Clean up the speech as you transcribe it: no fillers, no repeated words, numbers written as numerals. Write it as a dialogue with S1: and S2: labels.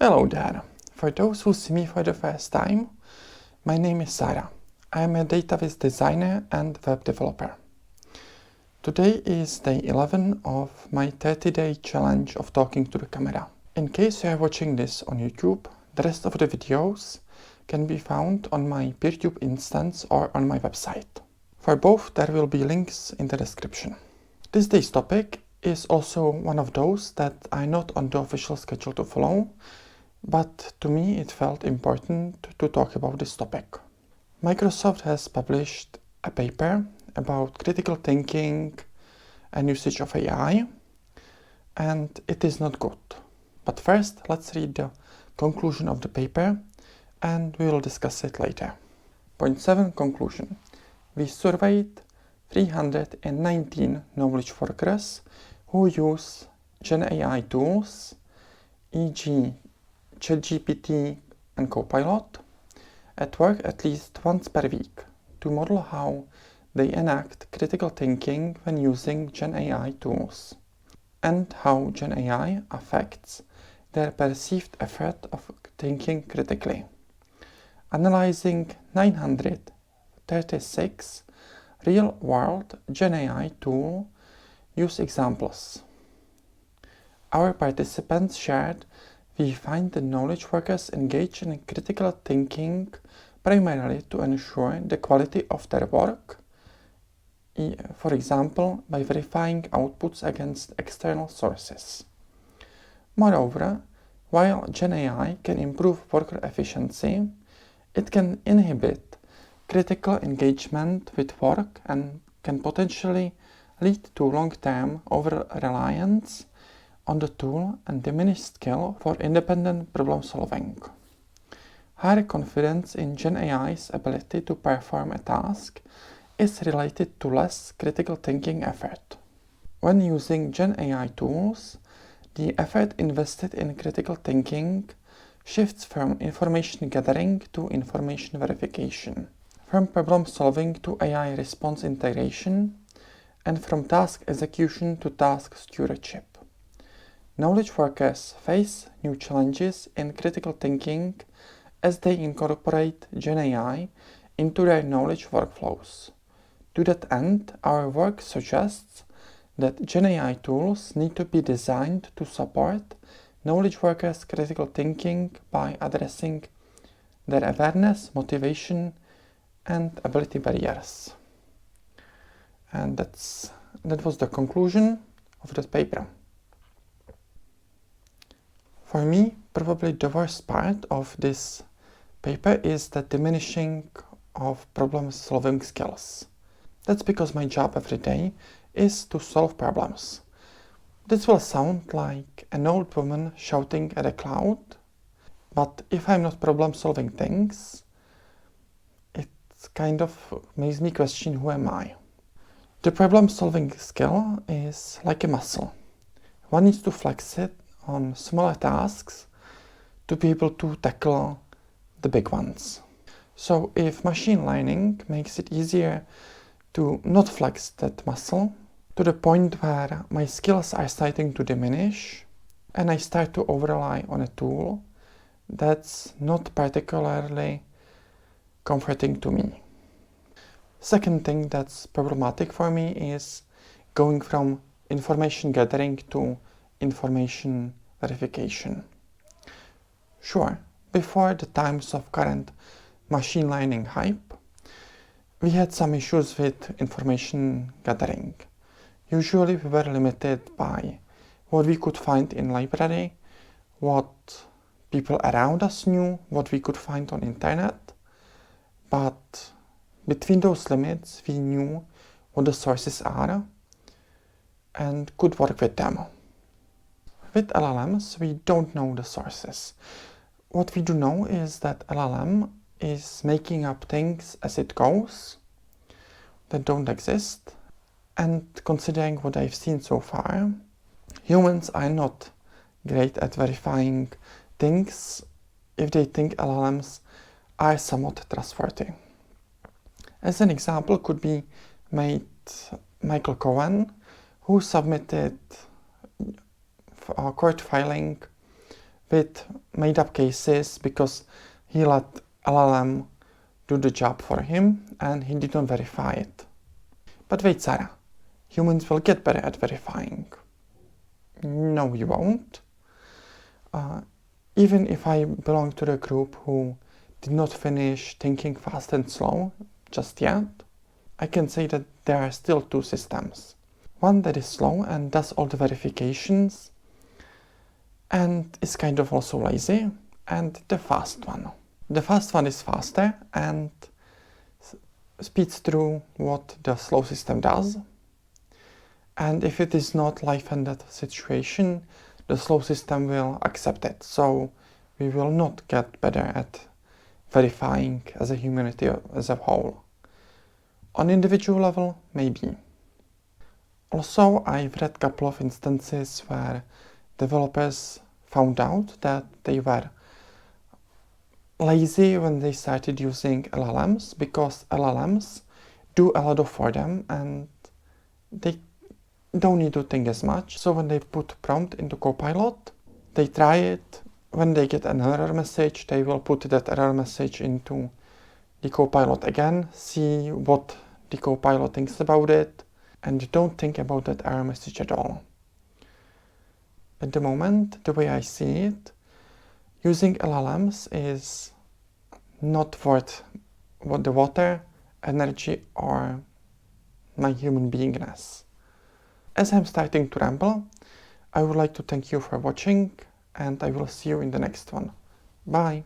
S1: Hello there! For those who see me for the first time, my name is Sarah. I am a database designer and web developer. Today is day 11 of my 30-day challenge of talking to the camera. In case you are watching this on YouTube, the rest of the videos can be found on my PeerTube instance or on my website. For both, there will be links in the description. This day's topic is also one of those that I'm not on the official schedule to follow, but to me it felt important to talk about this topic. Microsoft has published a paper about critical thinking and usage of AI, and it is not good. But first, let's read the conclusion of the paper and we will discuss it later. Point 7, conclusion. We surveyed 319 knowledge workers who use Gen AI tools, e.g. ChatGPT and Copilot, at work at least once per week to model how they enact critical thinking when using Gen AI tools, and how Gen AI affects their perceived effort of thinking critically. Analyzing 936 real-world Gen AI tool use examples. Our participants shared we find the knowledge workers engage in critical thinking primarily to ensure the quality of their work, for example, by verifying outputs against external sources. Moreover, while Gen AI can improve worker efficiency, it can inhibit critical engagement with work and can potentially lead to long-term over-reliance on the tool and diminished skill for independent problem solving. Higher confidence in Gen AI's ability to perform a task is related to less critical thinking effort. When using Gen AI tools, the effort invested in critical thinking shifts from information gathering to information verification, from problem solving to AI response integration, and from task execution to task stewardship. Knowledge workers face new challenges in critical thinking as they incorporate Gen AI into their knowledge workflows. To that end, our work suggests that Gen AI tools need to be designed to support knowledge workers' critical thinking by addressing their awareness, motivation, and ability barriers. And that was the conclusion of that paper. For me, probably the worst part of this paper is the diminishing of problem-solving skills. That's because my job every day is to solve problems. This will sound like an old woman shouting at a cloud, but if I'm not problem-solving things, it kind of makes me question who am I. The problem-solving skill is like a muscle. One needs to flex it on smaller tasks to be able to tackle the big ones. So if machine learning makes it easier to not flex that muscle to the point where my skills are starting to diminish and I start to over-rely on a tool, that's not particularly comforting to me. Second thing that's problematic for me is going from information gathering to information verification. Sure, before the times of current machine learning hype, we had some issues with information gathering. Usually we were limited by what we could find in library, what people around us knew, what we could find on internet, but between those limits we knew what the sources are and could work with them. With LLMs, we don't know the sources. What we do know is that LLM is making up things as it goes that don't exist. And considering what I've seen so far, humans are not great at verifying things if they think LLMs are somewhat trustworthy. As an example could be made Michael Cohen, who submitted a court filing with made-up cases because he let LLM do the job for him and he didn't verify it. But wait, Sarah, humans will get better at verifying. No, you won't. Even if I belong to the group who did not finish thinking fast and slow just yet, I can say that there are still two systems. One that is slow and does all the verifications and is kind of also lazy, and the fast one. The fast one is faster and speeds through what the slow system does. And if it is not life and death situation, the slow system will accept it. So we will not get better at verifying as a humanity as a whole. On individual level, maybe. Also, I've read a couple of instances where developers found out that they were lazy when they started using LLMs because LLMs do a lot for them and they don't need to think as much. So when they put prompt into Copilot, they try it. When they get an error message, they will put that error message into the Copilot again, see what the Copilot thinks about it, and don't think about that error message at all. At the moment, the way I see it, using LLMs is not worth what the water, energy, or my human beingness. As I'm starting to ramble, I would like to thank you for watching, and I will see you in the next one. Bye!